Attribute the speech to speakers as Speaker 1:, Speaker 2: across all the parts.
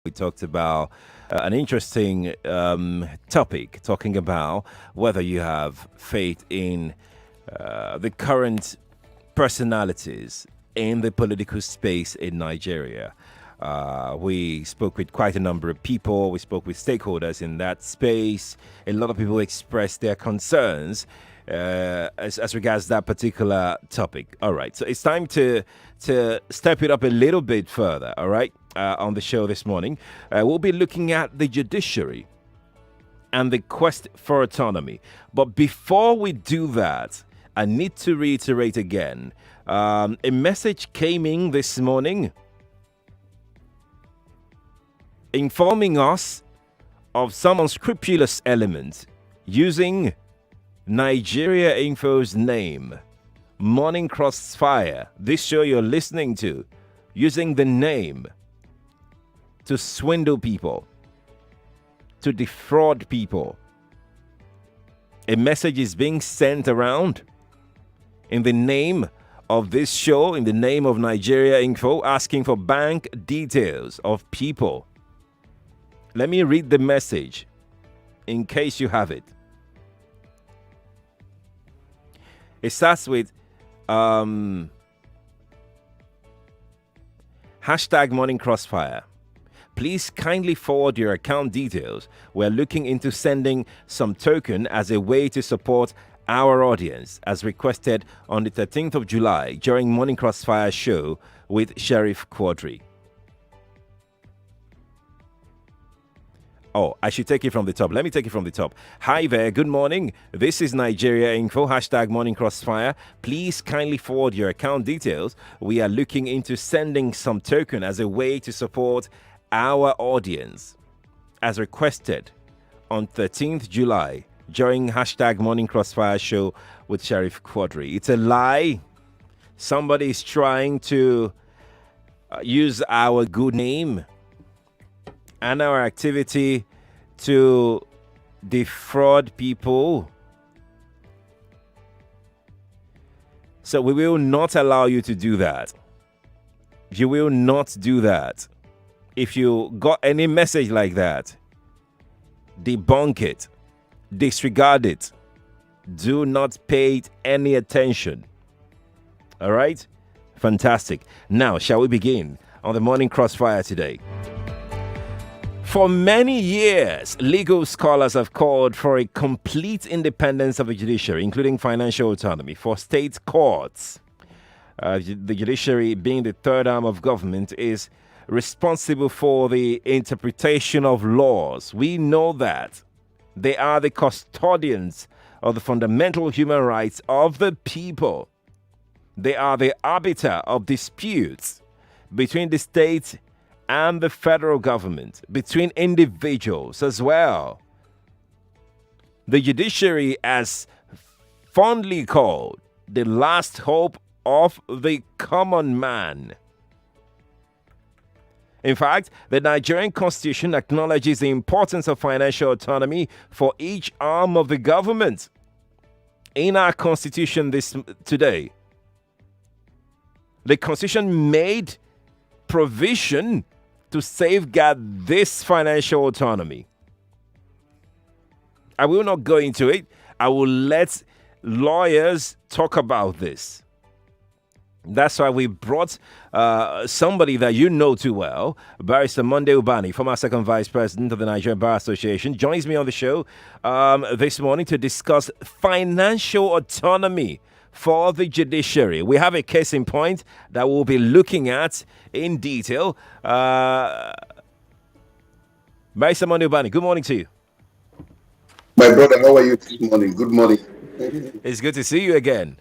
Speaker 1: We talked about an interesting topic, talking about whether you have faith in the current personalities in the political space in Nigeria. We spoke with quite a number of people. We spoke with stakeholders in that space. A lot of people expressed their concerns as regards that particular topic. All right, so it's time to step it up a little bit further. All right, on the show this morning, we'll be looking at the judiciary and the quest for autonomy. But before we do that, I need to reiterate again. A message came in this morning informing us of some unscrupulous elements using Nigeria Info's name, Morning Crossfire, this show you're listening to, using the name to swindle people, to defraud people. A message is being sent around in the name of this show, in the name of Nigeria Info, asking for bank details of people. Let me read the message in case you have it. It starts with hashtag Morning Crossfire. Please kindly forward your account details. We're looking into sending some token as a way to support our audience, as requested on the 13th of July during Morning Crossfire show with Sheriff Quadry. Oh, I should take it from the top. Let me take it from the top. Hi there. Good morning. This is Nigeria Info. Hashtag Morning Crossfire. Please kindly forward your account details. We are looking into sending some token as a way to support our audience, as requested on 13th July during hashtag Morning Crossfire show with Sheriff Quadry. It's a lie. Somebody is trying to use our good name and our activity to defraud people. So we will not allow you to do that. You will not do that. If you got any message like that, debunk it, disregard it, do not pay it any attention. All right? Fantastic. Now, shall we begin on the Morning Crossfire today? For many years, legal scholars have called for a complete independence of the judiciary, including financial autonomy for state courts. The judiciary, being the third arm of government, is responsible for the interpretation of laws. We know that. They are the custodians of the fundamental human rights of the people. They are the arbiter of disputes between the state and the federal government, between individuals as well. The judiciary, as fondly called, the last hope of the common man. In fact, the Nigerian Constitution acknowledges the importance of financial autonomy for each arm of the government. In our Constitution today, the Constitution made provision to safeguard this financial autonomy. I will not go into it. I will let lawyers talk about this. That's why we brought somebody that you know too well, Barrister Monday Ubani, former second vice president of the Nigerian Bar Association, joins me on the show this morning to discuss financial autonomy for the judiciary. We have a case in point that we'll be looking at in detail. Barrister Monday Ubani, good morning to you.
Speaker 2: My brother, how are you this morning? Good morning.
Speaker 1: It's good to see you again.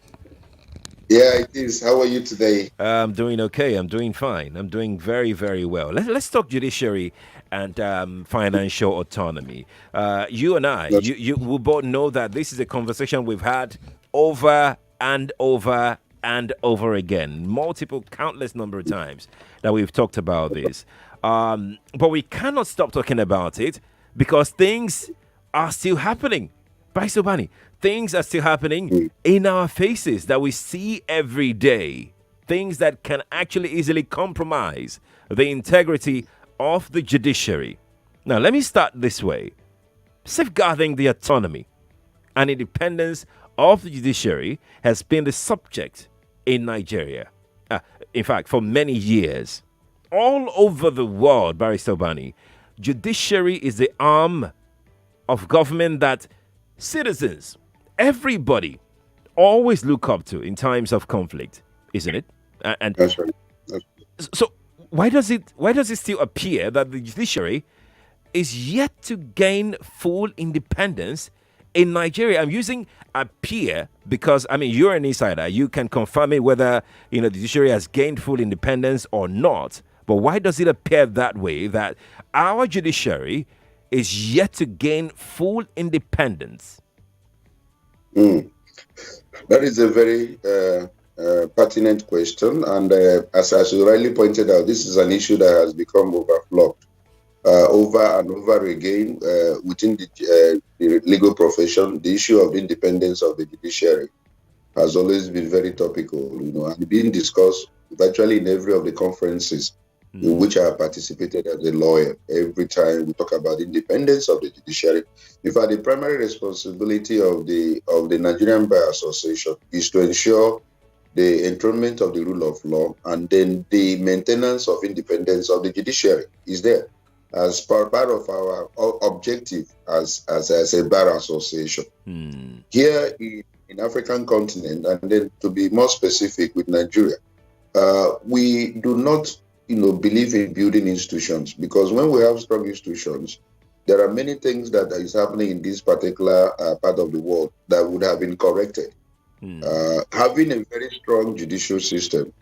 Speaker 2: Yeah, it is. How are you today?
Speaker 1: I'm doing okay. I'm doing fine. I'm doing very, very well. Let's talk judiciary and financial autonomy. You and I, we both know that this is a conversation we've had over and over and over again. Multiple, countless number of times that we've talked about this. But we cannot stop talking about it because things are still happening. Bryce Ubani, things are still happening in our faces that we see every day. Things that can actually easily compromise the integrity of the judiciary. Now, let me start this way. Safeguarding the autonomy and independence of the judiciary has been the subject in Nigeria. In fact, for many years. All over the world, Barrister Ubani, judiciary is the arm of government that citizens, everybody, always look up to in times of conflict, isn't it? And
Speaker 2: That's right.
Speaker 1: so why does it still appear that the judiciary is yet to gain full independence in Nigeria? I'm using appear because you're an insider. You can confirm it whether the judiciary has gained full independence or not. But why does it appear that way, that our judiciary is yet to gain full independence?
Speaker 2: That is a very pertinent question. And as you rightly pointed out, this is an issue that has become overflowed over and over again within the legal profession. The issue of the independence of the judiciary has always been very topical, and being discussed virtually in every of the conferences in which I have participated as a lawyer. Every time we talk about the independence of the judiciary, in fact, the primary responsibility of the Nigerian Bar Association is to ensure the enthronement of the rule of law, and then the maintenance of independence of the judiciary is there as part of our objective as a bar association. Here in African continent, and then to be more specific with Nigeria, we do not believe in building institutions, because when we have strong institutions, there are many things that is happening in this particular part of the world that would have been corrected. Having a very strong judicial system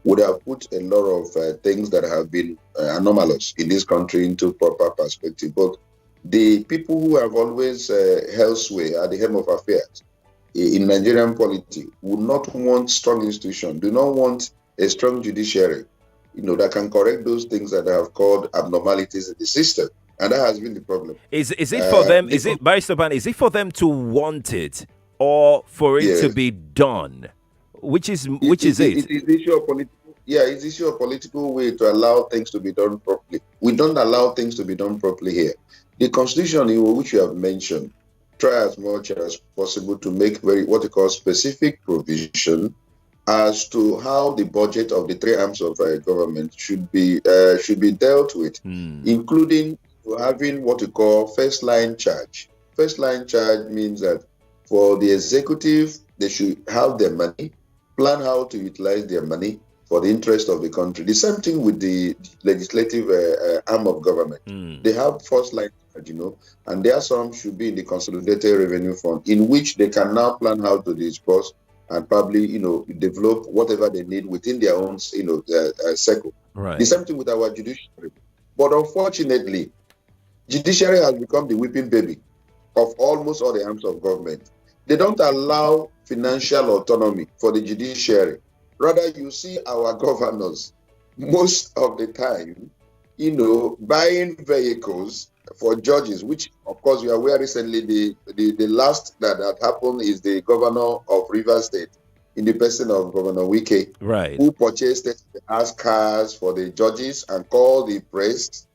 Speaker 2: would have put a lot of things that have been anomalous in this country into proper perspective. But the people who have always held sway at the helm of affairs in Nigerian politics would not want strong institutions, do not want a strong judiciary, that can correct those things that have called abnormalities in the system. And that has been the problem.
Speaker 1: Is it for them? Is it, Barrister Ban, is it for them to want it or for it to be done? Which is it?
Speaker 2: It is the issue of political. Yeah, it's the issue of political way to allow things to be done properly. We don't allow things to be done properly here. The constitution, which you have mentioned, try as much as possible to make what you call specific provision as to how the budget of the three arms of government should be dealt with, including having what you call first line charge. First line charge means that for the executive, they should have their money, plan how to utilize their money for the interest of the country. The same thing with the legislative arm of government. They have first line charge, and their sum should be in the consolidated revenue fund, in which they can now plan how to disperse and probably, develop whatever they need within their own, circle.
Speaker 1: Right.
Speaker 2: The same thing with our judiciary. But unfortunately, judiciary has become the whipping baby of almost all the arms of government. They don't allow financial autonomy for the judiciary. Rather, you see our governors most of the time, buying vehicles for judges, which, of course, you are aware recently, the last that happened is the governor of Rivers State, in the person of Governor Wike,
Speaker 1: right,
Speaker 2: who purchased as cars for the judges and called the press.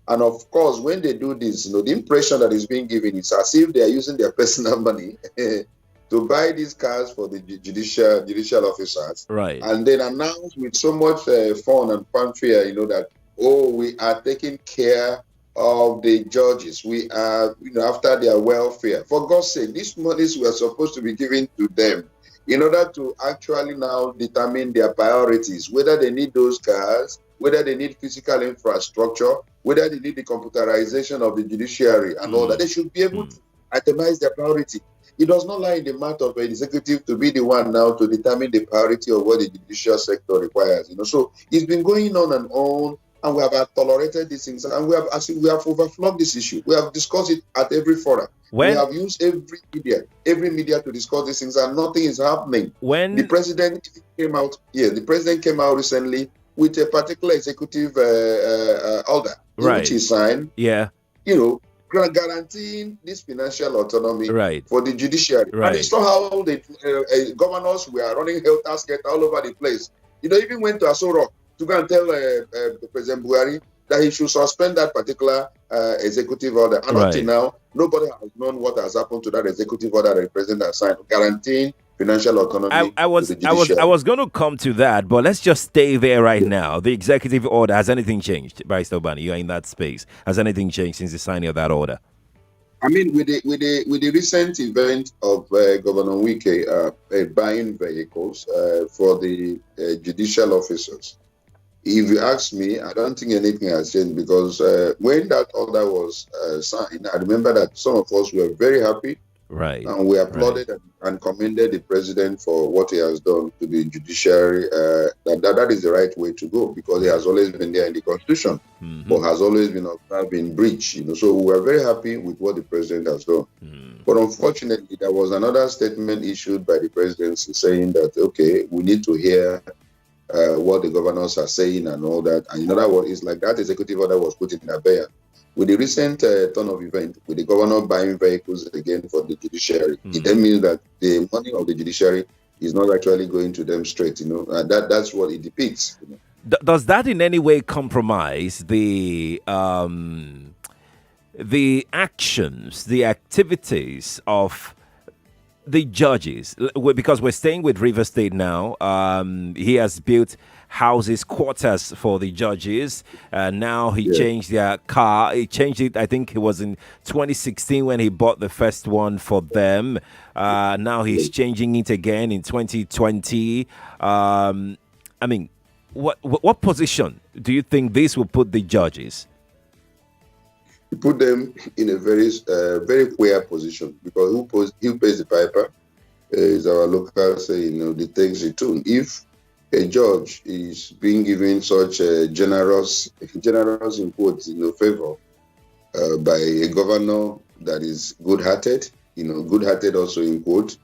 Speaker 2: And of course, when they do this, the impression that is being given is as if they are using their personal money to buy these cars for the judicial officers,
Speaker 1: right,
Speaker 2: and then announce with so much fun and fanfare, that, we are taking care of the judges. We are, after their welfare. For God's sake, these monies were supposed to be given to them in order to actually now determine their priorities, whether they need those cars, whether they need physical infrastructure, whether they need the computerization of the judiciary and all that. They should be able to itemize their priority. It does not lie in the matter of an executive to be the one now to determine the priority of what the judicial sector requires. So it's been going on, and we have tolerated these things, and we have overflowed this issue. We have discussed it at every forum. We have used every media to discuss these things, and nothing is happening.
Speaker 1: When
Speaker 2: the president came out recently with a particular executive order, which he signed.
Speaker 1: Yeah.
Speaker 2: Guaranteeing this financial autonomy for the judiciary.
Speaker 1: Right.
Speaker 2: And it's not how the governors were running helter-skelter all over the place. Even went to Aso Rock to go and tell President Buhari that he should suspend that particular executive order. And up to now, nobody has known what has happened to that executive order that the president has signed, guaranteeing financial autonomy
Speaker 1: I was going to come to that, but let's just stay there right now. The executive order, has anything changed? Barrister Ubani, you are in that space. Has anything changed since the signing of that order?
Speaker 2: I mean, with the recent event of Governor Wike buying vehicles for the judicial officers, if you ask me, I don't think anything has changed, because when that order was signed, I remember that some of us were very happy.
Speaker 1: Right.
Speaker 2: And we applauded and commended the president for what he has done to the judiciary. That is the right way to go, because he has always been there in the Constitution, but has always been observed in breach. So we were very happy with what the president has done. But unfortunately, there was another statement issued by the presidency saying that, okay, we need to hear what the governors are saying and all that. And in other words, it's like that executive order was put in abeyance. With the recent turn of event, with the governor buying vehicles again for the judiciary, it then means that the money of the judiciary is not actually going to them straight. That's what it depicts.
Speaker 1: Does that in any way compromise the actions, the activities of the judges? Because we're staying with River State now. He has built houses, quarters for the judges. Now he changed their car. He changed it, I think it was in 2016 when he bought the first one for them. Now he's changing it again in 2020. I mean, what position do you think this will put the judges?
Speaker 2: Put them in a very queer position, because who pays the piper is our local saying, the takes the tune. If a judge is being given such a generous in quotes, favor by a governor that is good-hearted, good-hearted also in quotes,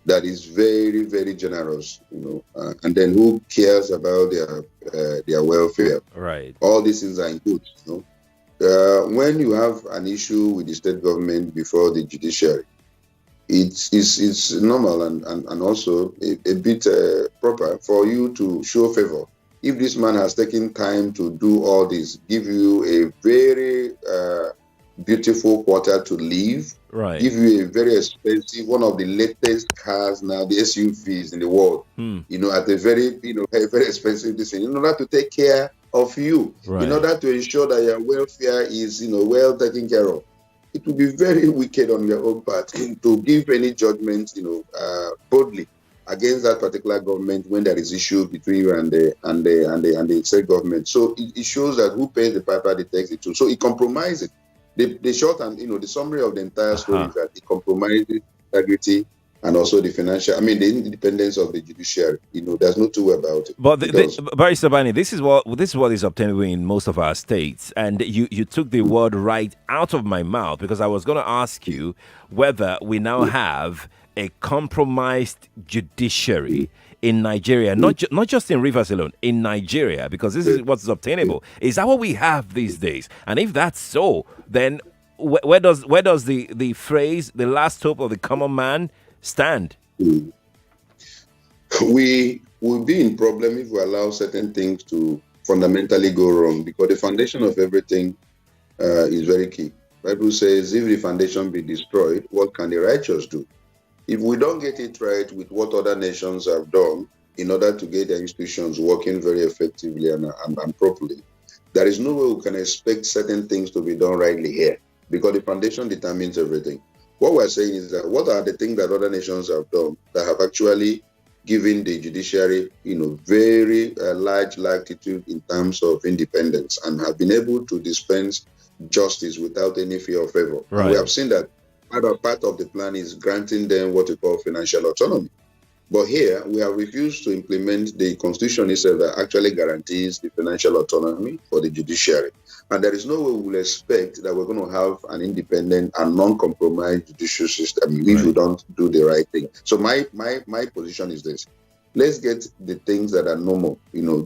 Speaker 2: that is very, very generous, and then who cares about their welfare?
Speaker 1: Right.
Speaker 2: All these things are in quotes, when you have an issue with the state government before the judiciary, it's normal and also a bit proper for you to show favor. If this man has taken time to do all this, give you a very beautiful quarter to live, give you a very expensive, one of the latest cars now, the SUVs in the world, at a very, very expensive thing, in order to take care of you, in order to ensure that your welfare is, well taken care of. It would be very wicked on your own part to give any judgment, boldly against that particular government when there is issue between you and the state government. So it shows that who pays the piper, they takes it too. So it compromises. The short and the summary of the entire story is that it compromises integrity and also the financial, the independence of the judiciary. There's no two way about it.
Speaker 1: But Barrister Bani, this is what is obtainable in most of our states, and you took the word right out of my mouth, because I was going to ask you whether we now have a compromised judiciary in Nigeria, not just in Rivers alone, in Nigeria, because this is what's obtainable. Is that what we have these days? And if that's so, then where does the phrase "the last hope of the common man" stand?
Speaker 2: We will be in problem if we allow certain things to fundamentally go wrong, because the foundation of everything is very key. Bible says, if the foundation be destroyed, what can the righteous do? If we don't get it right with what other nations have done in order to get their institutions working very effectively and properly, there is no way we can expect certain things to be done rightly here, because the foundation determines everything. What we're saying is that what are the things that other nations have done that have actually given the judiciary, very large latitude in terms of independence, and have been able to dispense justice without any fear of favor. And we have seen that part of the plan is granting them what we call financial autonomy. But here, we have refused to implement the constitution itself that actually guarantees the financial autonomy for the judiciary. And there is no way we will expect that we're going to have an independent and non-compromised judicial system if we don't do the right thing. So my position is this. Let's get the things that are normal,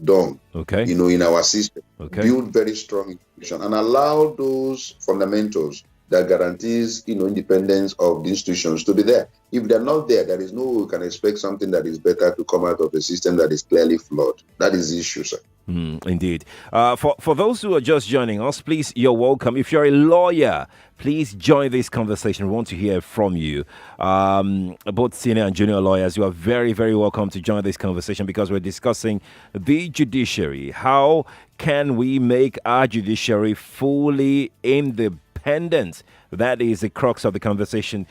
Speaker 2: done, in our system. Build very strong institution and allow those fundamentals that guarantees, independence of the institutions to be there. If they're not there, there is no way we can expect something that is better to come out of a system that is clearly flawed. That is the issue, sir.
Speaker 1: Indeed. For those who are just joining us, please, you're welcome. If you're a lawyer, please join this conversation. We want to hear from you. Both senior and junior lawyers, you are very, very welcome to join this conversation because we're discussing the judiciary. How can we make our judiciary fully independent? That is the crux of the conversation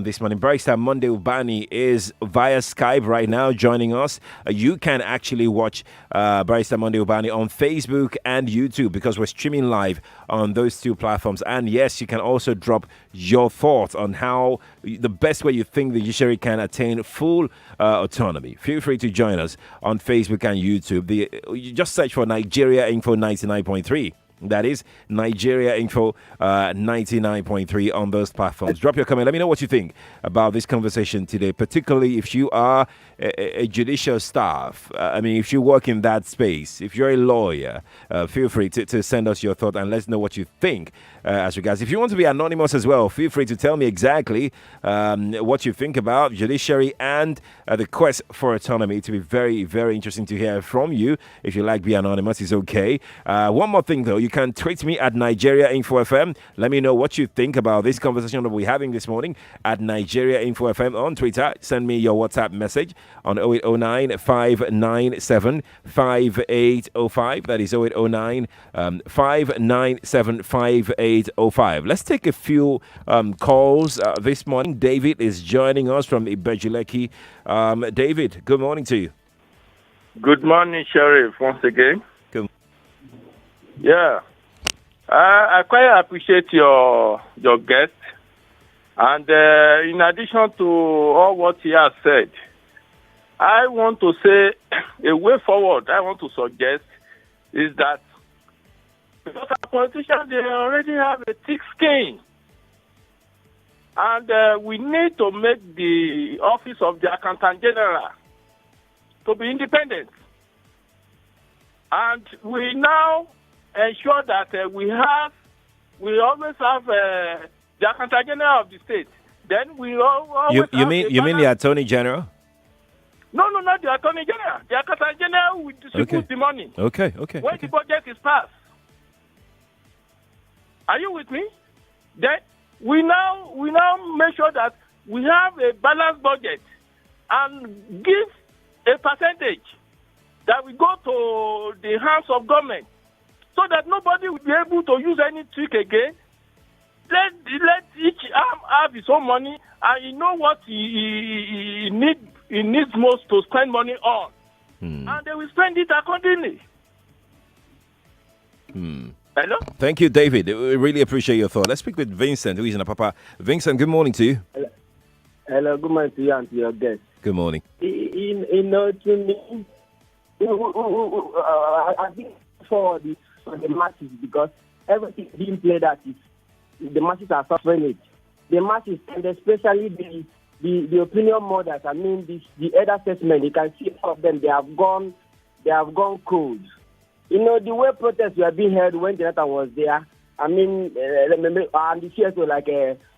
Speaker 1: this morning. Barrister Monday Ubani is via Skype right now joining us. You can actually watch Barrister Monday Ubani on Facebook and YouTube because we're streaming live on those two platforms. And yes, you can also drop your thoughts on how the best way you think the judiciary can attain full autonomy. Feel free to join us on Facebook and YouTube. You just search for Nigeria Info 99.3. That is Nigeria Info 99.3 on those platforms. Drop your comment. Let me know what you think about this conversation today, particularly if you are a judicial staff. If you work in that space, if you're a lawyer, feel free to send us your thought and let's know what you think as regards. If you want to be anonymous as well, feel free to tell me exactly what you think about judiciary and the quest for autonomy. To be very, very interesting to hear from you. If you like be anonymous, it's okay. One more thing though, you can tweet me at Nigeria Info FM. Let me know what you think about this conversation that we're having this morning at Nigeria Info FM on Twitter. Send me your WhatsApp message on 0809 597 5805. That is 0809 597 5805. Let's take a few calls this morning. David is joining us from Ibejuleki. David, good morning to you.
Speaker 3: Good morning, Sheriff, once again.
Speaker 1: Good.
Speaker 3: Yeah. I quite appreciate your guest. And in addition to all what he has said, I want to say a way forward I want to suggest is that because our politicians, they already have a thick skin. And we need to make the office of the Accountant General to be independent. And we now ensure that we always have the Accountant General of the state. Then we always
Speaker 1: you mean the Attorney General?
Speaker 3: No, not the Attorney General. The Accountant General will distribute the money.
Speaker 1: Okay.
Speaker 3: When the budget is passed. Are you with me? Then we now make sure that we have a balanced budget and give a percentage that we go to the hands of government so that nobody will be able to use any trick again. Let each arm have his own money and you know what he needs most to spend money on. And they will spend it accordingly. Hello?
Speaker 1: Thank you, David. We really appreciate your thought. Let's speak with Vincent, who is in Apapa. Vincent, good morning to you.
Speaker 4: Hello, good morning to you and to your guest.
Speaker 1: Good morning.
Speaker 4: To me, I think for the masses because everything being played at is the masses are suffering it. The masses and especially the opinion mothers. The elder assessment. You can see all of them. They have gone cold. The way protests were being held when Jonathan was there. And the CSO like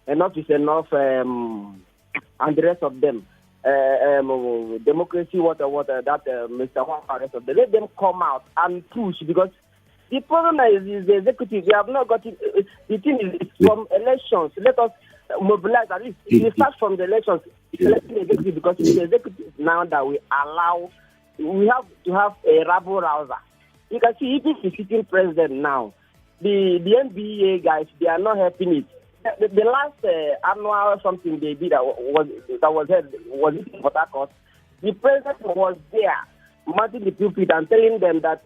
Speaker 4: enough is enough, and the rest of them. Democracy, what that Mr. Juan, rest of them. Let them come out and push because the problem is the executive. They have not got it. The thing is from elections. Let us mobilize at least. It starts from the elections. Selecting the executive because it's the executive now that we have to have a rabble rouser. You can see even the sitting president now, the NBA guys, they are not helping it. The last annual something they did that was held was in Port Harcourt. The president was there, mounting the pulpit and telling them that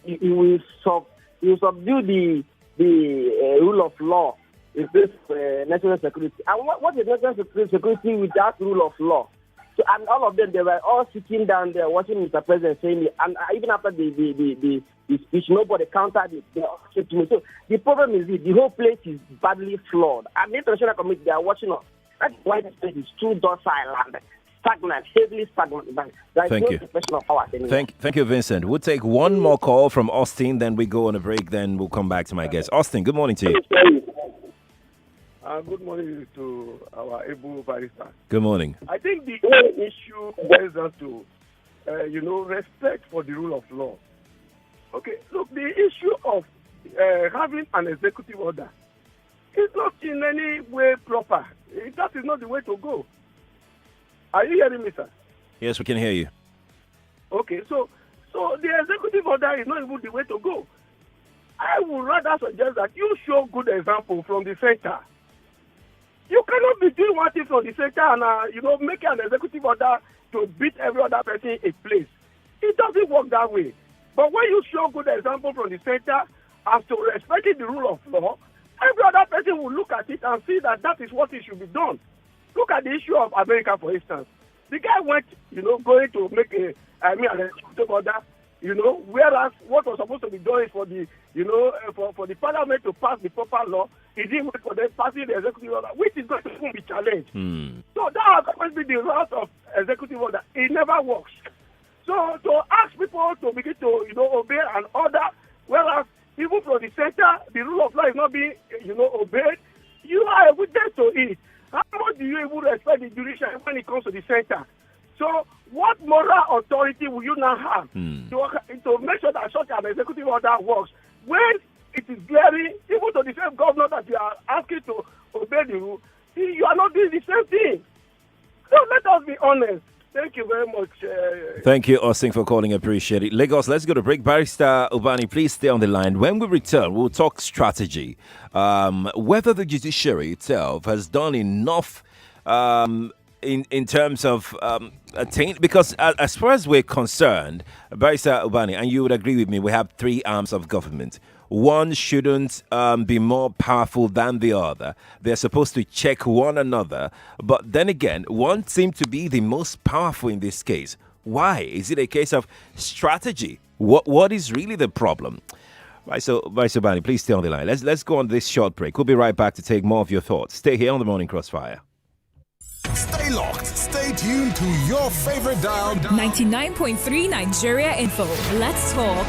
Speaker 4: he will subdue the rule of law in place of national security. And what is national security without rule of law? So, and all of them, they were all sitting down there watching Mr. President saying it. And even after the speech, nobody countered it. They all said to me. So the problem is the whole place is badly flawed. And the international community, they are watching us. That's why this place is too docile and stagnant, heavily stagnant. There is no expression of power anymore.
Speaker 1: Thank you, Vincent. We'll take one more call from Austin, then we go on a break, then we'll come back to my guest. Austin, good morning to you.
Speaker 3: Good morning to our able barrister.
Speaker 1: Good morning.
Speaker 3: I think the whole issue boils down to, respect for the rule of law. Okay, look, the issue of having an executive order is not in any way proper. That is not the way to go. Are you hearing me, sir?
Speaker 1: Yes, we can hear you.
Speaker 3: Okay, so the executive order is not even the way to go. I would rather suggest that you show good example from the center. You cannot be doing one thing from the center and make an executive order to beat every other person in place. It doesn't work that way. But when you show good example from the center as to respecting the rule of law, every other person will look at it and see that that is what it should be done. Look at the issue of America, for instance. The guy went, going to make an executive order, whereas what was supposed to be done is for the, for the parliament to pass the proper law. He didn't wait for them passing the executive order, which is going to be challenged. So that has always been the route of executive order. It never works. So to ask people to begin to, obey an order, whereas even from the center, the rule of law is not being, obeyed, you are a witness to it. How much do you even respect the judiciary when it comes to the center? So what moral authority will you now have to make sure that such an executive order works when it is glaring, even to the same governor that you are asking to obey the rule, you are not doing the same thing. So let us be honest. Thank you very much.
Speaker 1: Thank you, Austin, for calling. Appreciate it. Lagos, let's go to break. Barrister Ubani, please stay on the line. When we return, we'll talk strategy. Whether the judiciary itself has done enough in terms of attain, because as far as we're concerned, Barrister Ubani, and you would agree with me, we have three arms of government. One shouldn't be more powerful than the other. They're supposed to check one another. But then again, one seemed to be the most powerful in this case. Why? Is it a case of strategy? What is really the problem? Right, so Vice Ubani, please stay on the line. Let's go on this short break. We'll be right back to take more of your thoughts. Stay here on the Morning Crossfire.
Speaker 5: Stay locked. Stay tuned to your favorite dial.
Speaker 6: 99.3 Nigeria Info. Let's talk.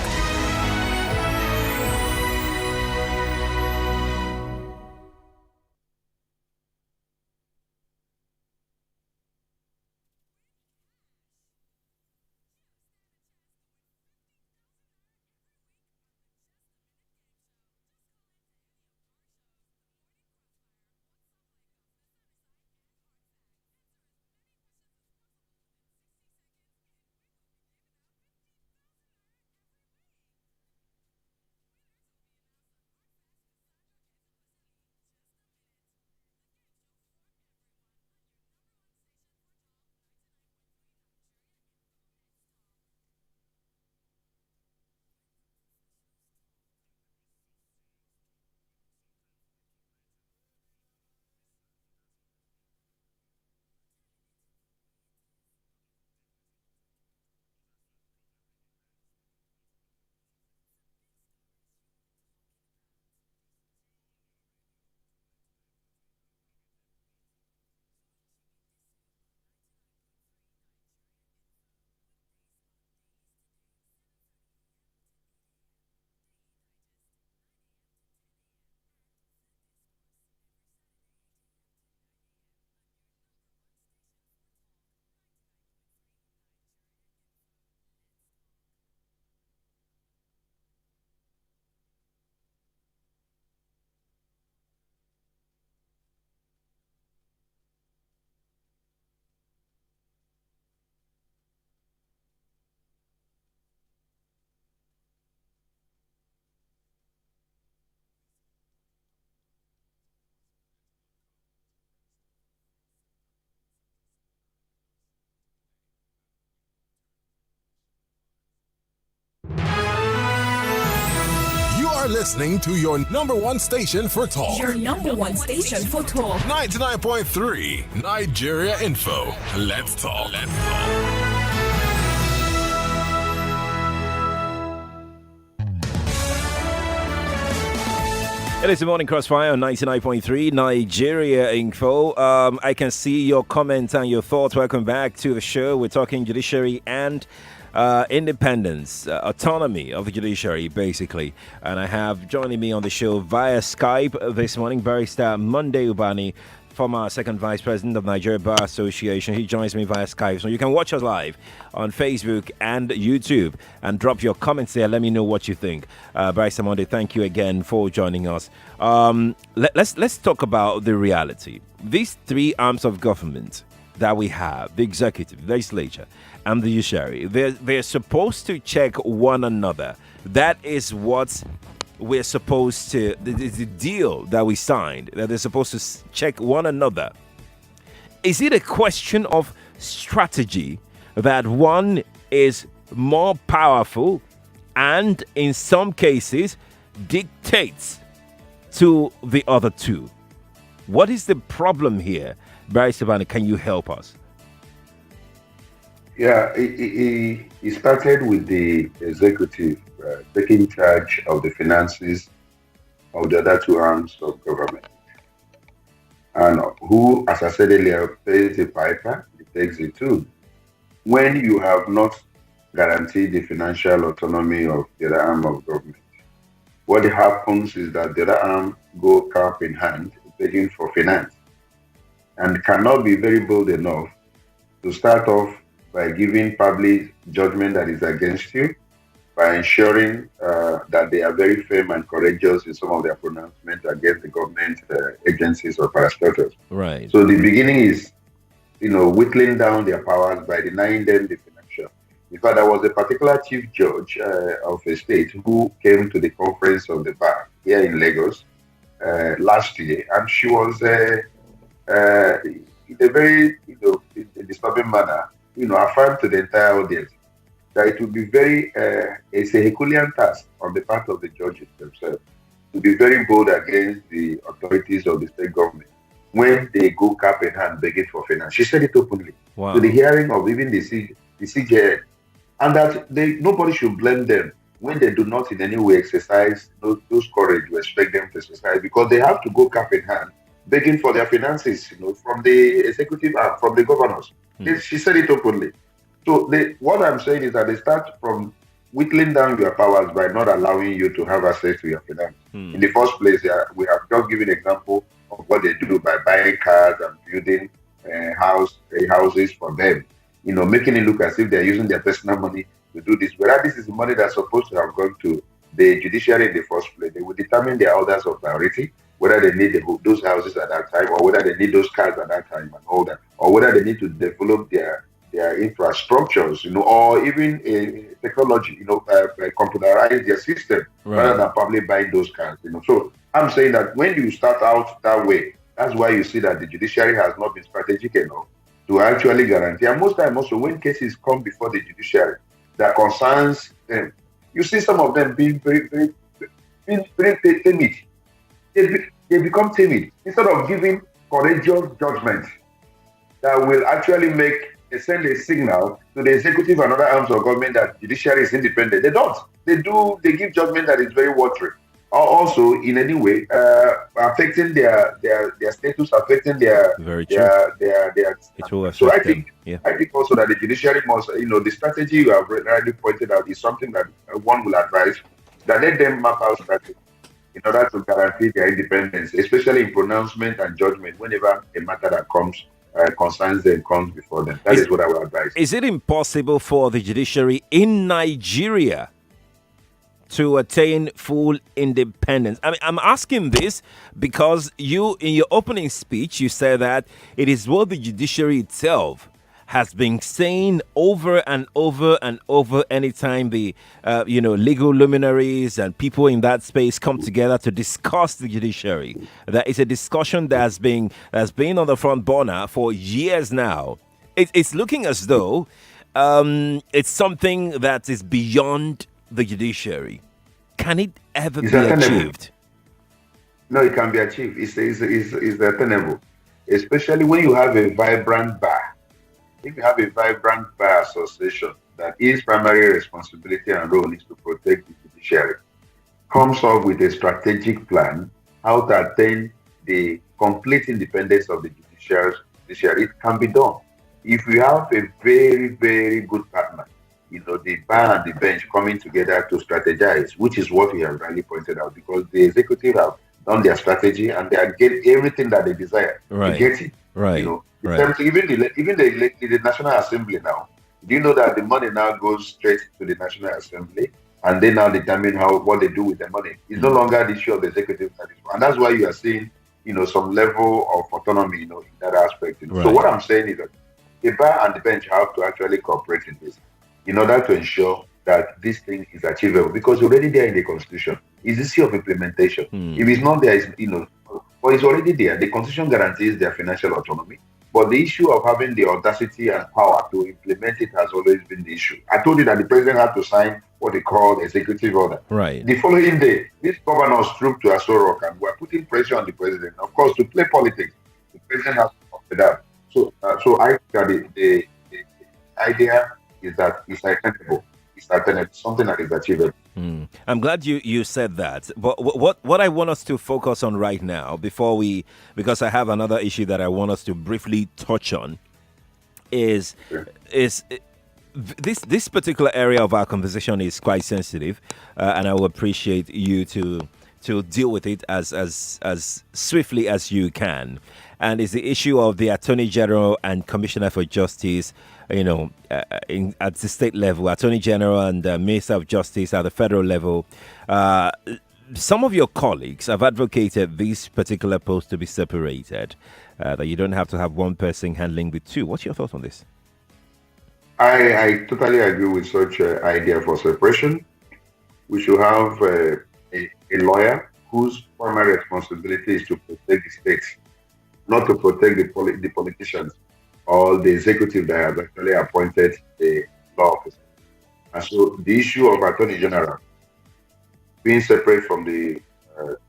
Speaker 5: Are listening to your number one station for talk.
Speaker 6: Your number one station for talk.
Speaker 5: 99.3 Nigeria Info. Let's talk. Let's talk.
Speaker 1: It is the Morning Crossfire on 99.3 Nigeria Info. I can see your comments and your thoughts. Welcome back to the show. We're talking judiciary and independence, autonomy of the judiciary, basically. And I have joining me on the show via Skype this morning, Barrister Monday Ubani, former second vice president of Nigeria Bar Association. He joins me via Skype. So you can watch us live on Facebook and YouTube and drop your comments there. Let me know what you think. Barrister Monday, thank you again for joining us. Let's talk about the reality. These three arms of government that we have, the executive, legislature, and the judiciary, they're supposed to check one another. That is what we're supposed to, the deal that we signed, that they're supposed to check one another. Is it a question of strategy that one is more powerful and in some cases dictates to the other two? What is the problem here? Barry Savannah, can you help us?
Speaker 7: Yeah, he started with the executive taking charge of the finances of the other two arms of government. And who, as I said earlier, pays the piper, he takes the tune. When you have not guaranteed the financial autonomy of the other arm of government, what happens is that the other arm go cap in hand, begging for finance, and cannot be very bold enough to start off by giving public judgment that is against you, by ensuring that they are very firm and courageous in some of their pronouncements against the government agencies or parastatals.
Speaker 1: Right.
Speaker 7: So the beginning is, whittling down their powers by denying them the financial. In fact, there was a particular chief judge of a state who came to the conference of the Barr here in Lagos last year, and she was in a very, in a disturbing manner, affirmed to the entire audience that it would be very, it's a Herculean task on the part of the judges themselves to be very bold against the authorities of the state government when they go cap in hand begging for finance. She said it openly.
Speaker 1: Wow.
Speaker 7: To the hearing of even the CJN, and that nobody should blame them when they do not in any way exercise those courage we expect them to exercise, because they have to go cap in hand begging for their finances, from the executive and from the governors. She said it openly. So what I'm saying is that they start from whittling down your powers by not allowing you to have access to your finance. In the first place, we have just given an example of what they do by buying cars and building houses for them, making it look as if they're using their personal money to do this. Whereas this is the money that's supposed to have gone to the judiciary in the first place. They will determine their orders of priority, whether they need those houses at that time, or whether they need those cars at that time and all that, or whether they need to develop their infrastructures, or even technology, computerize their system,
Speaker 1: right,
Speaker 7: rather than probably buying those cars. So I'm saying that when you start out that way, that's why you see that the judiciary has not been strategic enough to actually guarantee. And most time also, when cases come before the judiciary that concerns them, you see some of them being very, very, very timid. They become timid instead of giving courageous judgment that will actually send a signal to the executive and other arms of government that judiciary is independent. They don't. They give judgment that is very watery. Or also in any way affecting their status, affecting their
Speaker 1: it will affect
Speaker 7: I think also that the judiciary must, the strategy you have already pointed out is something that one will advise, that let them map out strategy in order to guarantee their independence, especially in pronouncement and judgment whenever a matter that comes concerns them comes before them. That is what I would advise.
Speaker 1: Is it impossible for the judiciary in Nigeria to attain full independence? I mean, I'm asking this because you, in your opening speech, you said that it is what the judiciary itself has been saying over and over and over anytime the legal luminaries and people in that space come together to discuss the judiciary. That is a discussion that's been on the front burner for years now. It's looking as though it's something that is beyond the judiciary. Can it ever be achieved?
Speaker 7: No, it can be achieved. It's attainable, especially when you have a vibrant bar. If you have a vibrant bar association that its primary responsibility and role is to protect the judiciary, comes up with a strategic plan how to attain the complete independence of the judiciary, it can be done. If we have a very, very good partner, the bar and the bench coming together to strategize, which is what we have rightly pointed out, because the executive have done their strategy and they are getting everything that they desire to get it.
Speaker 1: Right.
Speaker 7: In terms of even the National Assembly now. Do you know that the money now goes straight to the National Assembly, and they now determine what they do with the money? It's no longer the issue of the executive, and that's why you are seeing some level of autonomy in that aspect.
Speaker 1: Right.
Speaker 7: So what I'm saying is that the bar and the bench have to actually cooperate in this in order to ensure that this thing is achievable, because it's already there in the Constitution. It's the issue of implementation. If it's not there, but it's already there. The Constitution guarantees their financial autonomy, but the issue of having the audacity and power to implement it has always been the issue. I told you that the president had to sign what they call executive order.
Speaker 1: Right.
Speaker 7: The following day, these governors trooped to Aso Rock and were putting pressure on the president. Of course, to play politics, the president has to come with that. So I think that the idea is that it's attainable. It's something that is achievable.
Speaker 1: I'm glad you said that. But what I want us to focus on right now, because I have another issue that I want us to briefly touch on, is this particular area of our conversation is quite sensitive, and I will appreciate you to deal with it as swiftly as you can. And it's the issue of the Attorney General and Commissioner for Justice, at the state level, Attorney General and Minister of Justice at the federal level. Some of your colleagues have advocated this particular post to be separated, that you don't have to have one person handling the two. What's your thoughts on this?
Speaker 7: I totally agree with such an idea for separation. We should have a lawyer whose primary responsibility is to protect the states, not to protect the politicians or the executive that has actually appointed the law officer. And so the issue of Attorney General being separate from the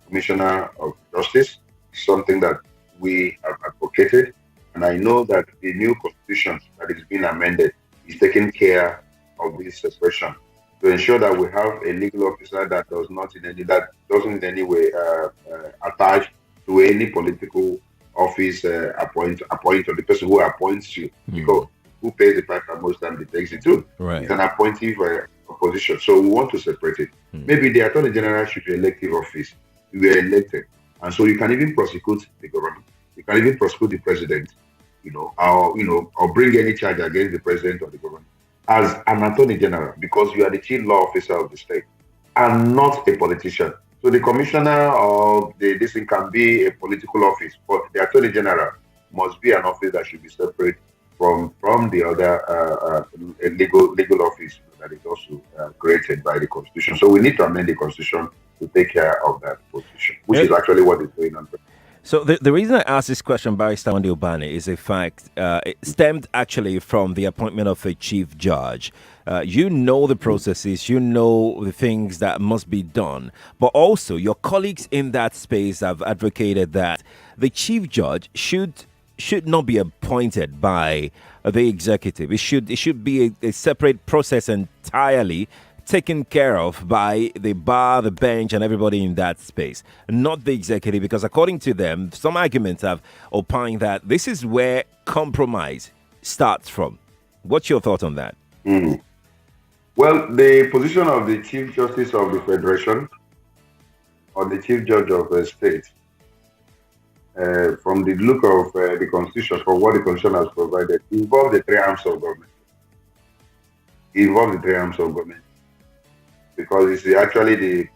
Speaker 7: Commissioner of Justice is something that we have advocated. And I know that the new constitution that is being amended is taking care of this separation to ensure that we have a legal officer that doesn't in any way attach to any political office appoint or the person who appoints you, because who pays the price and most times he takes it too.
Speaker 1: Right.
Speaker 7: It's an appointee for a position. So we want to separate it. Maybe the Attorney General should be elective office. You were elected. And so you can even prosecute the government. You can even prosecute the president, or bring any charge against the president or the government as an Attorney General, because you are the chief law officer of the state and not a politician. So the commissioner or this thing can be a political office, but the Attorney General must be an office that should be separate from the other legal office that is also created by the Constitution. So we need to amend the Constitution to take care of that position, which is actually what is going on.
Speaker 1: So the reason I asked this question, Barrister Ubani, is a fact. It stemmed actually from the appointment of a chief judge. You know the processes, you know the things that must be done, but also your colleagues in that space have advocated that the chief judge should not be appointed by the executive. It should be a separate process entirely, taken care of by the bar, the bench, and everybody in that space, not the executive, because according to them, some arguments have opined that this is where compromise starts from. What's your thought on that?
Speaker 7: Well, the position of the Chief Justice of the Federation or the Chief Judge of the state, from the look of the Constitution, for what the Constitution has provided, involves the three arms of government. Because it's actually the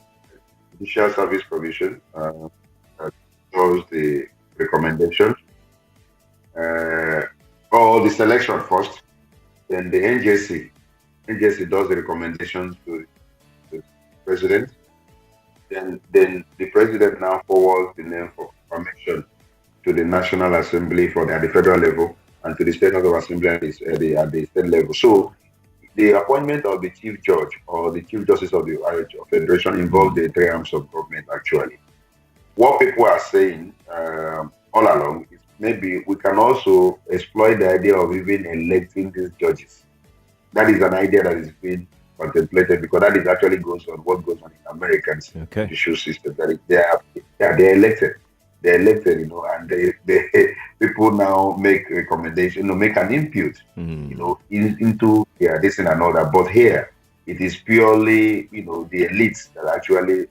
Speaker 7: Judicial Service Commission that does the recommendation or the selection first, then the NJC does the recommendations to the president, then the president now forwards the name for confirmation to the National Assembly at the federal level and to the State House of Assembly at the state level. So the appointment of the chief judge or the chief justice of the Federation involves the three arms of government, actually. What people are saying all along is maybe we can also exploit the idea of even electing these judges. That is an idea that is being contemplated, because that is actually what goes on in American judicial system. That is, they are elected. they're elected, and they people now make recommendation, make an input, into this and all that. But here, it is purely, the elites that actually,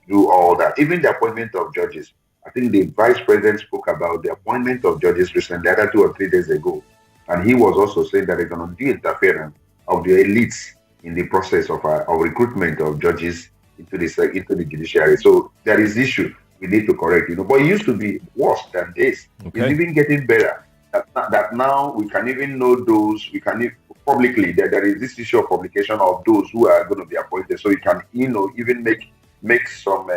Speaker 7: do all that. Even the appointment of judges. I think the vice president spoke about the appointment of judges recently, either 2 or 3 days ago. And he was also saying that there's going to be interference of the elites in the process of recruitment of judges into the judiciary. So there is issue we need to correct, but it used to be worse than this.
Speaker 1: Okay.
Speaker 7: It's even getting better. That now we can even know those, we can publicly, there is this issue of publication of those who are going to be appointed. So you can, even make some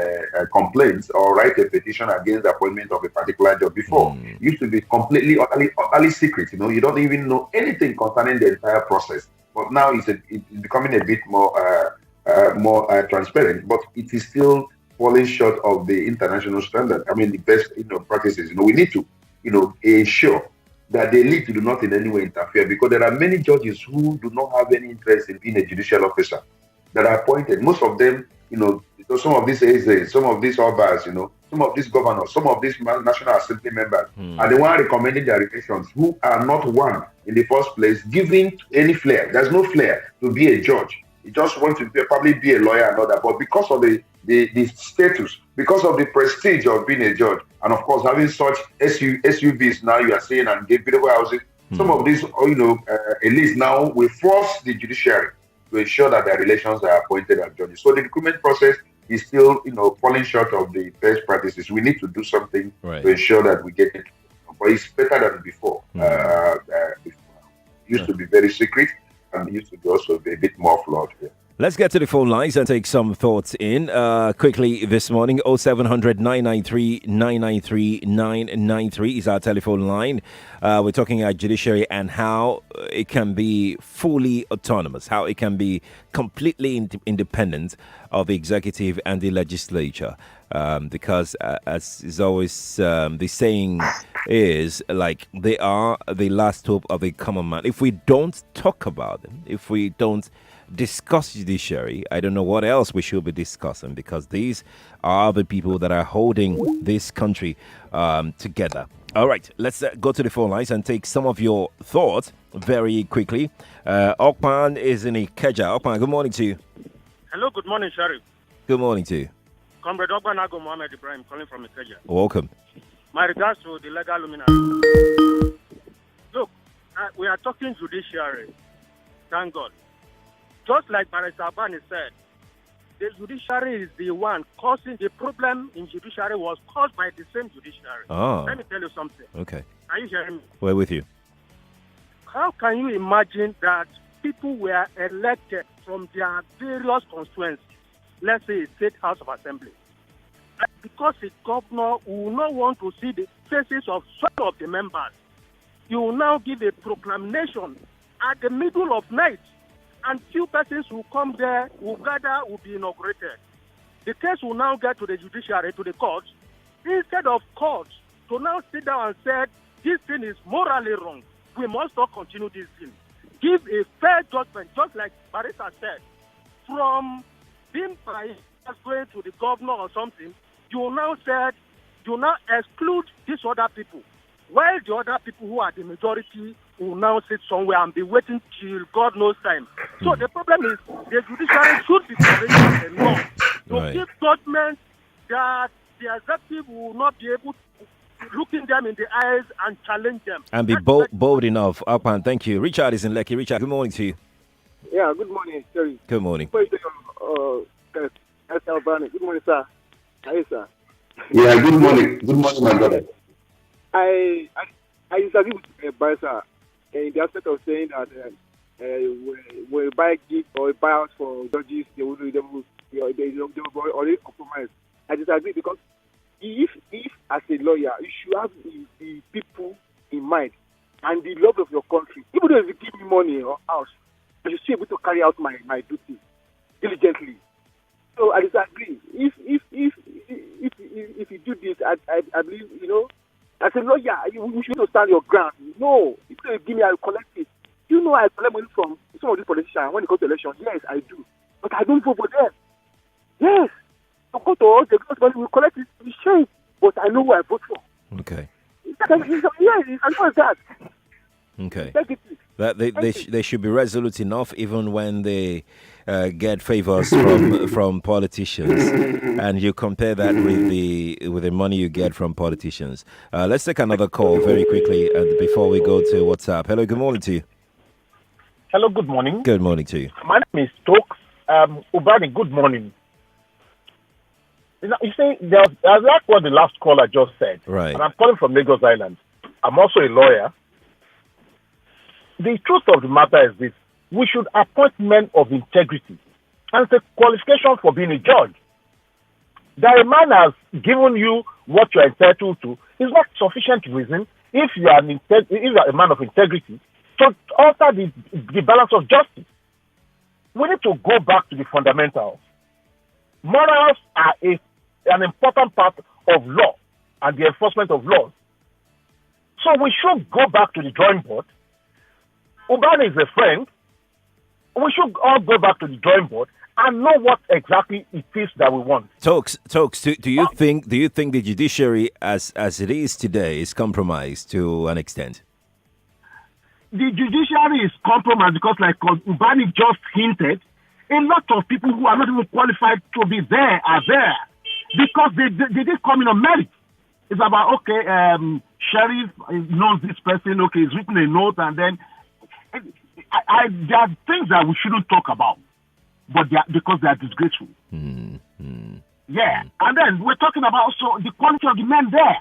Speaker 7: complaints or write a petition against the appointment of a particular job. Before, it used to be completely, utterly secret. You don't even know anything concerning the entire process. But now it's becoming a bit more transparent. But it is still falling short of the international standard. I mean, the best practices. We need to ensure that the elite do not in any way interfere, because there are many judges who do not have any interest in being a judicial officer that are appointed. Most of them, some of these AZs, some of these obas, some of these governors, some of these National Assembly members are the one recommending their relations, who are not one in the first place giving any flair. There's no flair to be a judge. You just want to probably be a lawyer and all that. But because of the status, because of the prestige of being a judge, and of course having such SUVs now you are saying, and beautiful houses, some of these, elites now will force the judiciary to ensure that their relations are appointed as judges. So the recruitment process is still, falling short of the best practices. We need to do something to ensure that we get it. But it's better than before. It used to be very secret, and it used to be also a bit more flawed here.
Speaker 1: Let's get to the phone lines and take some thoughts in quickly this morning. 0700 993 993 993 is our telephone line. We're talking about judiciary and how it can be fully autonomous, how it can be completely independent of the executive and the legislature. Because as is always the saying is, like, they are the last hope of the common man. If we don't talk about them, if we don't discuss judiciary, I don't know what else we should be discussing, because these are the people that are holding this country together. All right, let's go to the phone lines and take some of your thoughts very quickly. Okpan is in Ikeja. Okpan, good morning to you.
Speaker 3: Hello, good morning, Sharif.
Speaker 1: Good morning to you.
Speaker 3: Comrade Okpan Ago Mohammed Ibrahim, calling from Ikeja.
Speaker 1: Welcome.
Speaker 3: My regards to the legal luminary. Look, we are talking judiciary. Thank God. Just like Barrister Ubani said, the judiciary is the one causing the problem in judiciary was caused by the same judiciary.
Speaker 1: Oh.
Speaker 3: Let me tell you something.
Speaker 1: Okay.
Speaker 3: Are you hearing me?
Speaker 1: We're with you.
Speaker 3: How can you imagine that people were elected from their various constituencies, let's say a state house of assembly, and because the governor will not want to see the faces of some of the members, you will now give a proclamation at the middle of night, and few persons who come there, will gather, will be inaugurated. The case will now get to the judiciary, to the courts. Instead of courts to now sit down and say, this thing is morally wrong, we must not continue this thing. Give a fair judgment, just like Barrister said. From being biased going to the governor or something, you now exclude these other people, while the other people who are the majority will now sit somewhere and be waiting till God knows time. So the problem is the judiciary should be courageous enough to give judgment that the executive will not be able to look in them in the eyes and challenge them.
Speaker 1: And be bold enough. Akpan, thank you. Richard is in Lekki. Richard, good morning to you.
Speaker 8: Yeah, good morning, Terry.
Speaker 1: Good morning.
Speaker 8: Good morning, sir. Hi, sir.
Speaker 7: Yeah, good morning. Good morning, my brother.
Speaker 8: I disagree with Barrister in the aspect of saying that when buy gift or buy house for judges, they will already compromise. I disagree, because if as a lawyer you should have the people in mind and the love of your country. Even though if you give me money or house, I should be able to carry out my duty diligently. So I disagree. If you do this, I believe, as a lawyer, you should stand your ground. No, if you give me, I will collect it. I collect money from some of these politicians when it comes to election. Yes, I do. But I don't vote for them. Yes. So go to us, the government will collect it, we share it. but I know who I vote for.
Speaker 1: Okay.
Speaker 8: Yeah, I know that.
Speaker 1: Okay.
Speaker 8: Integrity.
Speaker 1: That they should be resolute enough even when they get favors from politicians, and you compare that with the money you get from politicians. Let's take another call very quickly before we go to WhatsApp. Hello, good morning to you.
Speaker 9: Hello, good morning.
Speaker 1: Good morning to you.
Speaker 9: My name is Stokes. Ubani, good morning. You see, there's like what the last caller just said.
Speaker 1: Right.
Speaker 9: And I'm calling from Lagos Island. I'm also a lawyer. The truth of the matter is this. We should appoint men of integrity. And it's a qualification for being a judge. That a man has given you what you're entitled to is not sufficient reason if you are a man of integrity to alter the balance of justice. We need to go back to the fundamentals. Morals are an important part of law and the enforcement of laws. So we should go back to the drawing board. Ubani is a friend. We should all go back to the drawing board and know what exactly it is that we want.
Speaker 1: Talks. Do you think the judiciary as it is today is compromised to an extent?
Speaker 9: The judiciary is compromised because, like Ubani just hinted, a lot of people who are not even qualified to be there are there because they didn't come in on merit. It's about, okay, sheriff knows this person, okay, he's written a note, and then there are things that we shouldn't talk about, but because they are disgraceful. Yeah, and then we're talking about also the quality of the men there.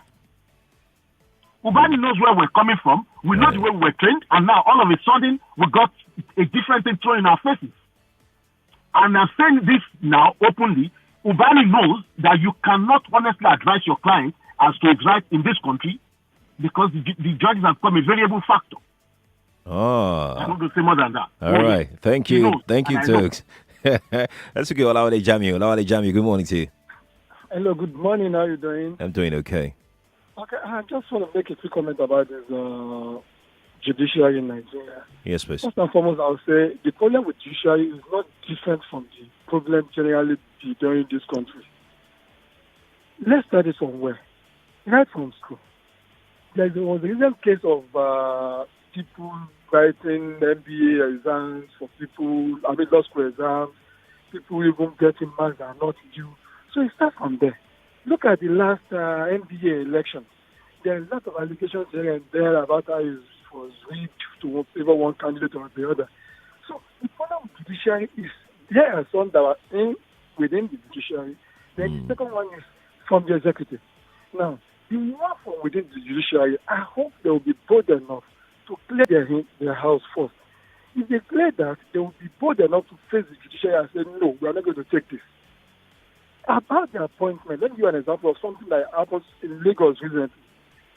Speaker 9: Ubani knows where we're coming from. We know the way we were trained, and now all of a sudden we got a different thing thrown in our faces. And I'm saying this now openly. Ubani knows that you cannot honestly advise your client as to his right in this country because the judges have become a variable factor.
Speaker 1: Oh.
Speaker 9: I don't want to say more than that.
Speaker 1: All right. Thank you. Thank you, Tokes. Let's go. Olawale Jamiu. Good morning to you.
Speaker 10: Hello, good morning. How are you doing?
Speaker 1: I'm doing okay.
Speaker 10: Okay, I just want to make a quick comment about this judiciary in Nigeria.
Speaker 1: Yes, please.
Speaker 10: First and foremost, I'll say the problem with judiciary is not different from the problem generally during this country. Let's start it from where? Right from school. There was a recent case of people writing MBA exams for people, law school exams, people even getting marks that are not due. So it starts from there. Look at the last NBA election. There are a lot of allegations here and there about how it was rigged to favor one candidate or the other. So the problem with judiciary is there are some that are within the judiciary. Then the second one is from the executive. Now, the one from within the judiciary, I hope they will be bold enough to clear their house first. If they clear that, they will be bold enough to face the judiciary and say, no, we are not going to take this. About the appointment, let me give you an example of something that happened in Lagos recently.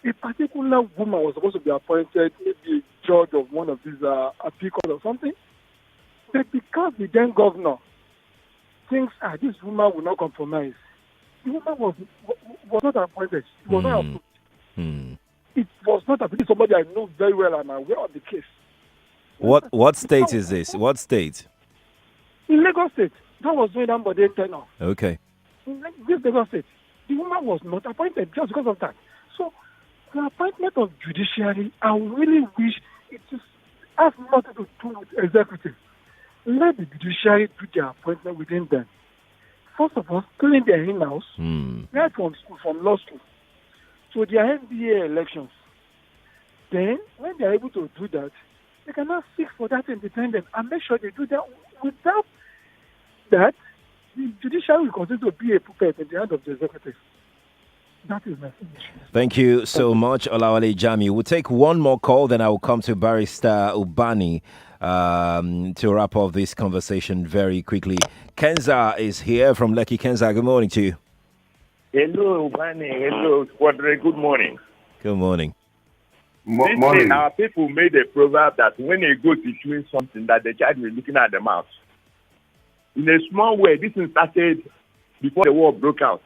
Speaker 10: A particular woman was supposed to be appointed, maybe a judge of one of these appeal courts or something. But because the then governor thinks this woman will not compromise, the woman was not appointed. She was not approved. It was not approved. Somebody I know very well and I'm aware of the case.
Speaker 1: What state is this? What state?
Speaker 10: In Lagos State. That was doing that, but they turned off.
Speaker 1: Okay.
Speaker 10: In this Lagos State, the woman was not appointed just because of that. So the appointment of judiciary, I really wish it has nothing to do with executive. Let the judiciary do their appointment within them. First of all, clean their in-house, right from school, from law school, to their NBA elections. Then, when they are able to do that, they cannot seek for that independence and make sure they do that. Without that, the judiciary will continue to be a puppet in the hand of the executive. That is my submission.
Speaker 1: Thank you so much, Olawale Jami. We'll take one more call, then I will come to Barrister Ubani to wrap up this conversation very quickly. Kenza is here from Lekki. Kenza, good morning to you.
Speaker 11: Hello, Ubani. Hello, Quadry. Good morning.
Speaker 1: Good morning.
Speaker 11: Morning. Our people made a proverb that when a goat is doing something, that the child is looking at the mouth. In a small way, this thing started before the war broke out.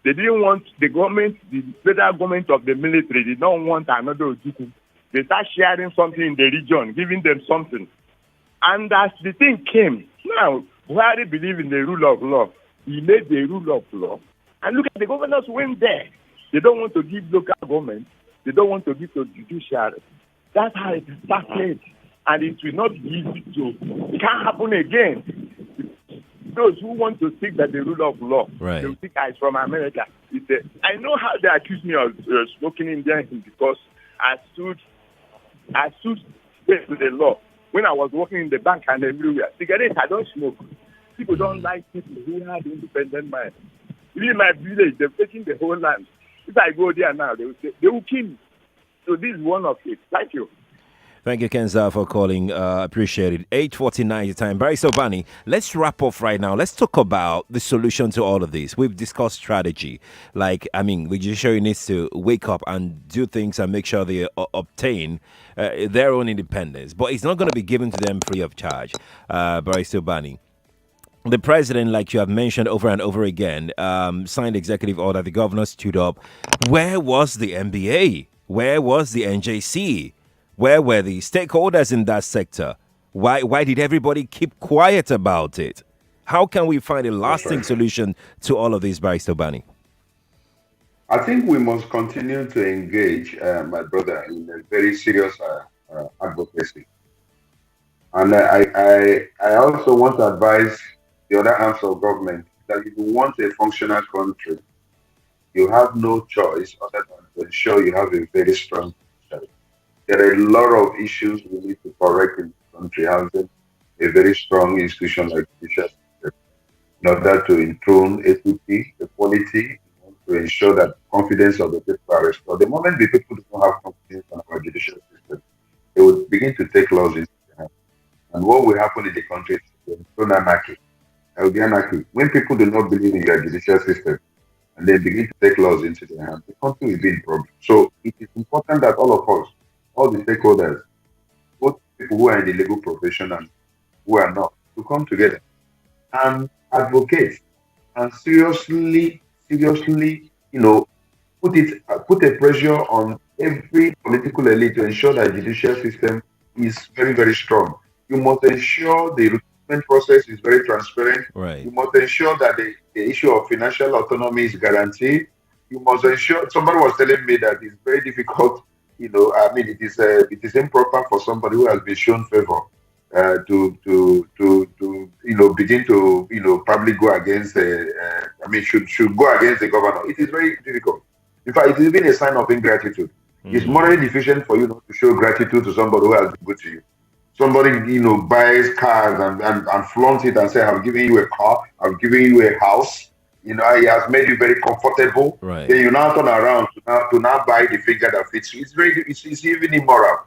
Speaker 11: They didn't want the government, the federal government of the military did not want another Ojukwu. They start sharing something in the region, giving them something. And as the thing came, now, Buhari believe in the rule of law. He made the rule of law. And look at the governors went there. They don't want to give local government. They don't want to give to judiciary. That's how it started. And it will not be easy to, it can't happen again. Those who want to think that the rule of law,
Speaker 1: right,
Speaker 11: they will think it's from America. I know how they accuse me of smoking Indian because I stood straight to the law. When I was working in the bank and everywhere, cigarettes, I don't smoke. People don't like people who have independent mind. In my village, they're taking the whole land. If I go there now, they will kill me. So this is one of it. Thank you.
Speaker 1: Thank you, Kenza, for calling. Appreciate it. 8:49 is the time. Barry Ubani, let's wrap up right now. Let's talk about the solution to all of this. We've discussed strategy. The judiciary needs to wake up and do things and make sure they obtain their own independence. But it's not going to be given to them free of charge. Barry Ubani. The president, like you have mentioned over and over again, signed executive order. The governor stood up. Where was the NBA? Where was the NJC? Where were the stakeholders in that sector? Why did everybody keep quiet about it? How can we find a lasting solution to all of this, Barry Ubani?
Speaker 7: I think we must continue to engage, my brother, in a very serious advocacy. And I also want to advise the other arms of government that if you want a functional country, you have no choice other than to ensure you have a very strong judiciary. There are a lot of issues we need to correct in the country, having a very strong institution like the judiciary in order to enthrone equity, equality, to ensure that confidence of the people are restored. The moment the people don't have confidence in our judicial system, they will begin to take laws into their hands. And what will happen in the country is anarchy. There will be anarchy. When people do not believe in your judicial system and they begin to take laws into their hands, the country will be in problem. So it is important that all of us, all the stakeholders, both people who are in the legal profession and who are not, to come together and advocate and seriously, put a pressure on every political elite to ensure that the judicial system is very, very strong. You must ensure the recruitment process is very transparent.
Speaker 1: Right.
Speaker 7: You must ensure that the issue of financial autonomy is guaranteed. You must ensure. Somebody was telling me that it's very difficult. It is improper for somebody who has been shown favor to begin to probably go against should go against the governor. It is very difficult. In fact, it is even a sign of ingratitude. It's morally deficient for you not to show gratitude to somebody who has been good to you. Somebody, buys cars and flaunts it and say, I've given you a car, I've given you a house. He has made you very comfortable.
Speaker 1: Right.
Speaker 7: Then you now turn around to now buy the figure that fits you. It's even immoral.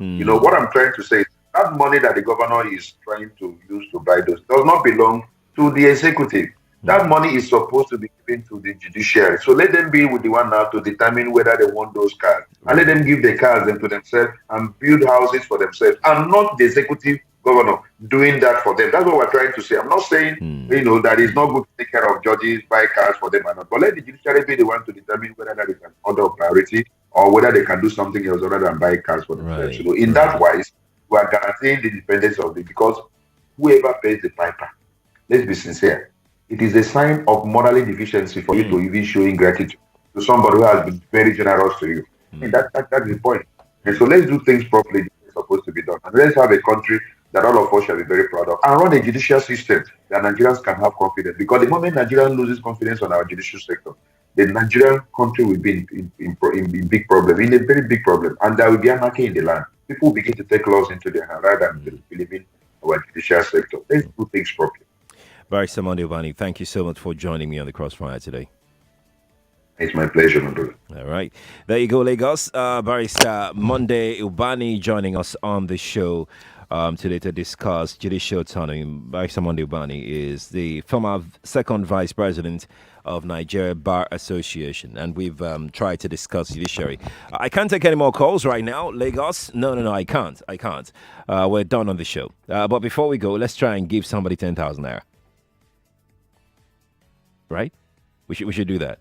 Speaker 7: What I'm trying to say is that money that the governor is trying to use to buy those does not belong to the executive. That money is supposed to be given to the judiciary. So let them be with the one now to determine whether they want those cars. And let them give the cars them to themselves and build houses for themselves. And not the executive governor doing that for them. That's what we're trying to say. I'm not saying, that it's not good to take care of judges, buy cars for them or not. But let the judiciary be the one to determine whether that is an order of priority or whether they can do something else other than buy cars for themselves.
Speaker 1: Right.
Speaker 7: So in that wise, we are guaranteeing the independence of it because whoever pays the piper, let's be sincere, it is a sign of morally deficiency for you to even show ingratitude to somebody who has been very generous to you. That's the point. And so let's do things properly. It's supposed to be done. And let's have a country that all of us shall be very proud of. And run a judicial system that Nigerians can have confidence. Because the moment Nigerians loses confidence on our judicial sector, the Nigerian country will be in big problem, in a very big problem. And there will be anarchy in the land. People will begin to take laws into their hands rather than believing our judicial sector. Let's do things properly.
Speaker 1: Barrister Monday Ubani, thank you so much for joining me on the Crossfire today.
Speaker 7: It's my pleasure, my brother.
Speaker 1: All right. There you go, Lagos. Barrister Monday Ubani joining us on the show today to discuss judicial autonomy. Barrister Monday Ubani is the former second vice president of Nigeria Bar Association, and we've tried to discuss judiciary. I can't take any more calls right now. Lagos? No, I can't. We're done on the show. But before we go, let's try and give somebody 10,000 naira. Right? We should do that.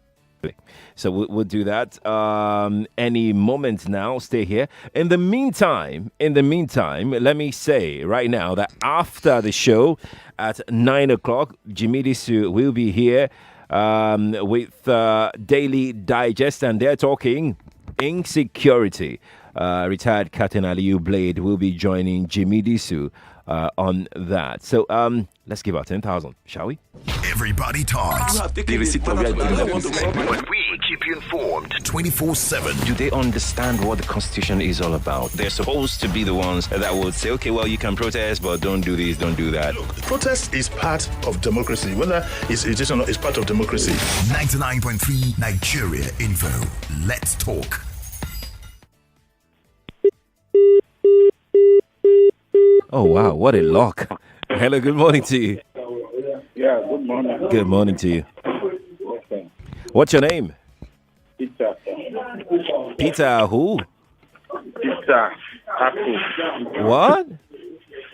Speaker 1: So we'll do that any moment now. Stay here. In the meantime, let me say right now that after the show at 9 o'clock, Jimmy Disu will be here with Daily Digest, and they're talking insecurity. Retired Captain Aliyu Blade will be joining Jimmy Disu on that. So let's give out 10,000, shall we?
Speaker 5: Everybody talks. But we keep you informed 24/7.
Speaker 1: Do they understand what the Constitution is all about? They're supposed to be the ones that would say, okay, well, you can protest, but don't do this, don't do that.
Speaker 12: Look, protest is part of democracy. Whether it's irritation or not, it's part of democracy.
Speaker 5: 99.3 Nigeria Info. Let's talk.
Speaker 1: Oh, wow, what a lock. Hello, good morning to you.
Speaker 13: Yeah, good morning.
Speaker 1: Good morning to you. What's your name?
Speaker 13: Peter.
Speaker 1: Peter who?
Speaker 13: Peter Ako.
Speaker 1: What?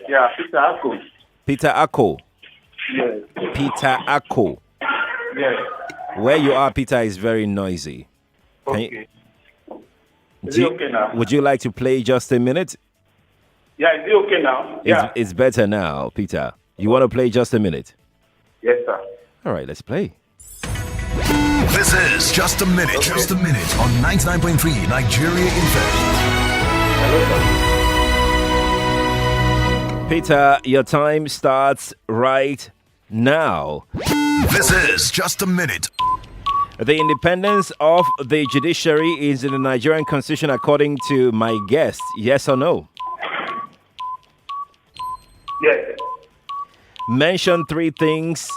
Speaker 13: Yeah, Peter Ako.
Speaker 1: Peter Ako.
Speaker 13: Yes.
Speaker 1: Peter Ako.
Speaker 13: Yes.
Speaker 1: Where you are, Peter, is very noisy.
Speaker 13: Okay. Is it okay now?
Speaker 1: Would you like to play just a minute?
Speaker 13: Yeah, is it okay now? Yeah.
Speaker 1: It's better now, Peter. You want to play just a minute?
Speaker 13: Yes, sir.
Speaker 1: All right, let's play.
Speaker 5: This is Just a Minute. Okay. Just a Minute on 99.3 Nigeria Info.
Speaker 13: Hello,
Speaker 1: Peter, your time starts right now.
Speaker 5: This is Just a Minute.
Speaker 1: The independence of the judiciary is in the Nigerian constitution according to my guest. Yes or no?
Speaker 13: Yes.
Speaker 1: Mention 3 things,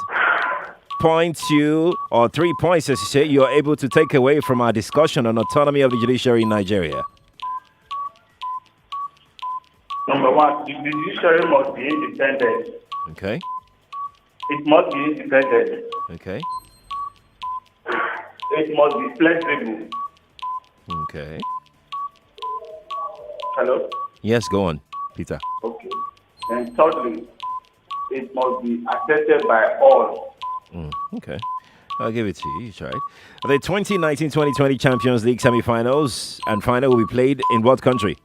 Speaker 1: points you, or 3 points, as you say, you are able to take away from our discussion on autonomy of the judiciary in Nigeria.
Speaker 13: Number 1, the judiciary must be independent.
Speaker 1: Okay.
Speaker 13: It must be independent.
Speaker 1: Okay.
Speaker 13: It must be flexible.
Speaker 1: Okay.
Speaker 13: Hello?
Speaker 1: Yes, go on, Peter.
Speaker 13: Okay. And thirdly, it must be accepted by all.
Speaker 1: Okay. I'll give it to you. You try it. The 2019-2020 Champions League semi-finals and final will be played in what country?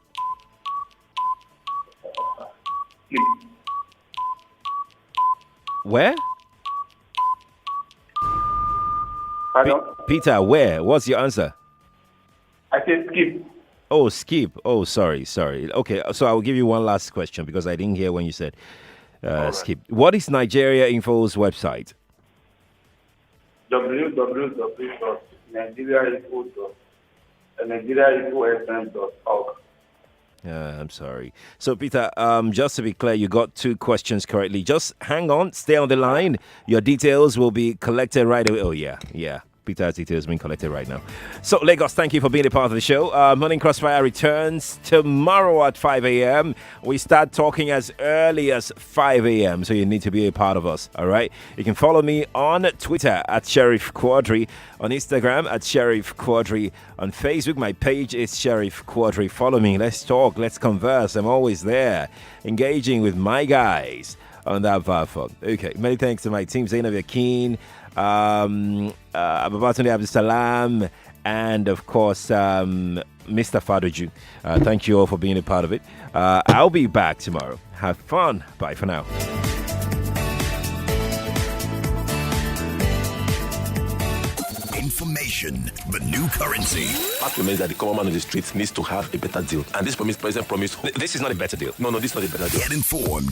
Speaker 1: Where? Peter, where? What's your answer?
Speaker 13: I said skip.
Speaker 1: Oh, skip. Oh, sorry. Okay, so I will give you one last question because I didn't hear when you said skip. What is Nigeria Info's website?
Speaker 13: www.nigeriainfo.org.
Speaker 1: I'm sorry. So, Peter, just to be clear, you got 2 questions correctly. Just hang on, stay on the line. Your details will be collected right away. Oh, yeah. Peter's details being collected right now. So, Lagos, thank you for being a part of the show. Morning Crossfire returns tomorrow at 5 a.m. We start talking as early as 5 a.m., so you need to be a part of us, all right? You can follow me on Twitter at Sheriff Quadry, on Instagram at Sheriff Quadry, on Facebook, my page is Sheriff Quadry. Follow me, let's talk, let's converse. I'm always there, engaging with my guys on that platform. Okay, many thanks to my team, Zainab Yakin, Ababatunde Abdusalam, and of course Mr. Fadoju. Thank you all for being a part of it. I'll be back tomorrow. Have fun. Bye for now.
Speaker 5: Information, the new currency.
Speaker 14: That means that the common man on the street needs to have a better deal. And this President promised.
Speaker 1: This is not a better deal.
Speaker 14: No, this is not a better deal.
Speaker 5: Get informed.